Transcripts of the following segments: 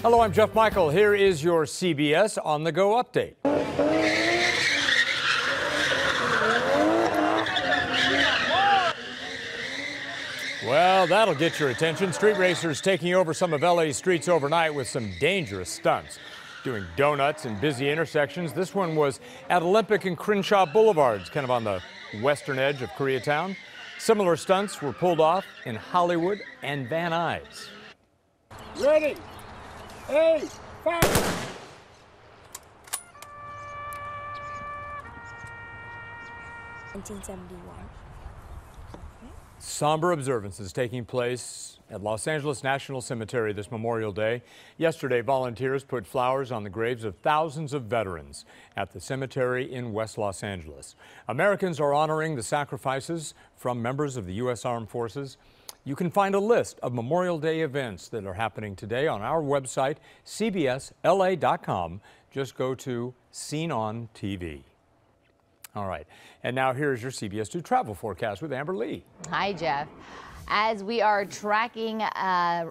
Hello, I'm Jeff Michael. Here is your CBS On The Go update. Well, that'll get your attention. Street racers taking over some of LA's streets overnight with some dangerous stunts. Doing donuts in busy intersections. This one was at Olympic and Crenshaw Boulevards, kind of on the western edge of Koreatown. Similar stunts were pulled off in Hollywood and Van Nuys. Ready? 8, 5. 1971. Somber observances taking place at Los Angeles National Cemetery this Memorial Day. Yesterday, volunteers put flowers on the graves of thousands of veterans at the cemetery in West Los Angeles. Americans are honoring the sacrifices from members of the U.S. Armed Forces. You can find a list of Memorial Day events that are happening today on our website, CBSLA.com. Just go to Seen on TV. All right, and now here's your CBS 2 travel forecast with Amber Lee. Hi, Jeff. As we are tracking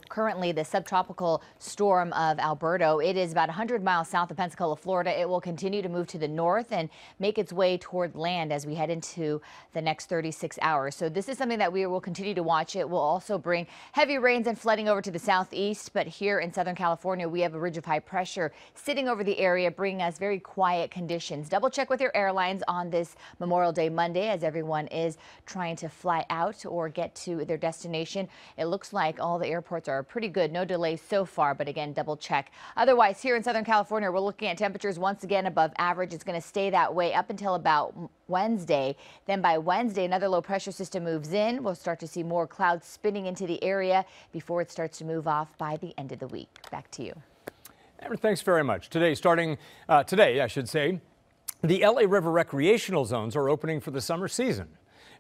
currently the subtropical storm of Alberto, it is about 100 miles south of Pensacola, Florida. It will continue to move to the north and make its way toward land as we head into the next 36 hours. So this is something that we will continue to watch. It will also bring heavy rains and flooding over to the southeast. But here in Southern California, we have a ridge of high pressure sitting over the area, bringing us very quiet conditions. Double check with your airlines on this Memorial Day Monday as everyone is trying to fly out or get to their destination. It looks like all the airports are pretty good. No delays so far, but again, double check. Otherwise, here in Southern California, we're looking at temperatures once again above average. It's going to stay that way up until about Wednesday. Then by Wednesday, another low pressure system moves in. We'll start to see more clouds spinning into the area before it starts to move off by the end of the week. Back to you. Amber, thanks very much. Today, today, I should say, the LA River recreational zones are opening for the summer season.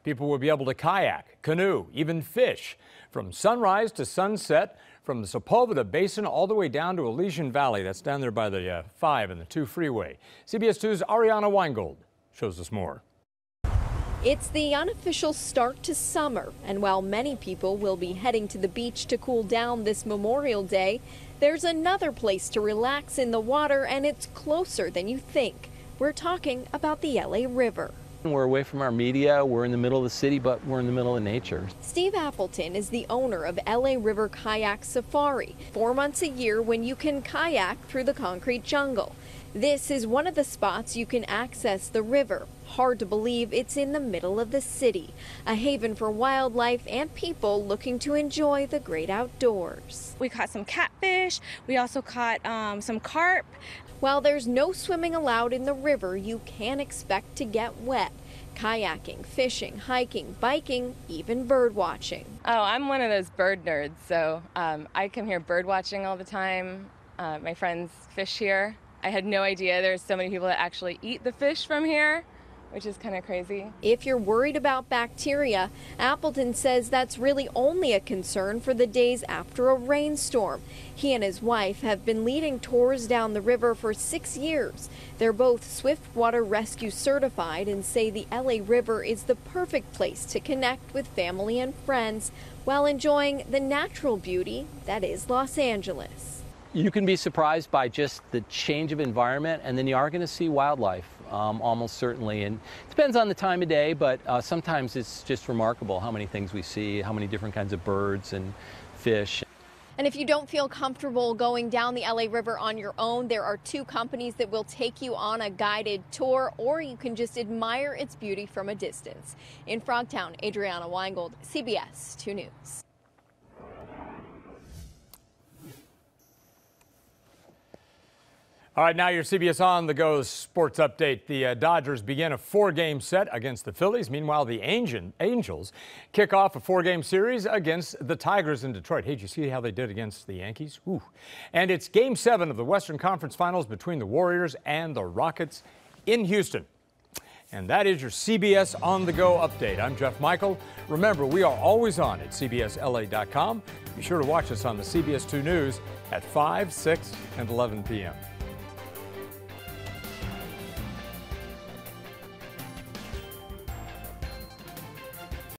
People will be able to kayak, canoe, even fish from sunrise to sunset, from the Sepulveda Basin all the way down to Elysian Valley. That's down there by the 5 and the 2 freeway. CBS 2's Ariana Weingold shows us more. It's the unofficial start to summer, and while many people will be heading to the beach to cool down this Memorial Day, there's another place to relax in the water, and it's closer than you think. We're talking about the LA River. We're away from our media, we're in the middle of the city, but we're in the middle of nature. Steve Appleton is the owner of LA River Kayak Safari, 4 months a year when you can kayak through the concrete jungle. This is one of the spots you can access the river. Hard to believe it's in the middle of the city, a haven for wildlife and people looking to enjoy the great outdoors. We caught some catfish, we also caught some carp. While there's no swimming allowed in the river, you can expect to get wet. Kayaking, fishing, hiking, biking, even bird watching. Oh, I'm one of those bird nerds, so I come here bird watching all the time. My friends fish here. I had no idea there's so many people that actually eat the fish from here, which is kind of crazy. If you're worried about bacteria, Appleton says that's really only a concern for the days after a rainstorm. He and his wife have been leading tours down the river for 6 years. They're both Swiftwater Rescue certified and say the LA River is the perfect place to connect with family and friends while enjoying the natural beauty that is Los Angeles. You can be surprised by just the change of environment, and then you are going to see wildlife, almost certainly. And it depends on the time of day, but sometimes it's just remarkable how many things we see, how many different kinds of birds and fish. And if you don't feel comfortable going down the LA River on your own, there are 2 companies that will take you on a guided tour, or you can just admire its beauty from a distance. In Frogtown, Adriana Weingold, CBS 2 News. All right, now your CBS On The Go sports update. The Dodgers begin a 4-game set against the Phillies. Meanwhile, the Angels kick off a 4-game series against the Tigers in Detroit. Hey, did you see how they did against the Yankees? Ooh. And it's Game 7 of the Western Conference Finals between the Warriors and the Rockets in Houston. And that is your CBS On The Go update. I'm Jeff Michael. Remember, we are always on at CBSLA.com. Be sure to watch us on the CBS 2 News at 5, 6, and 11 p.m.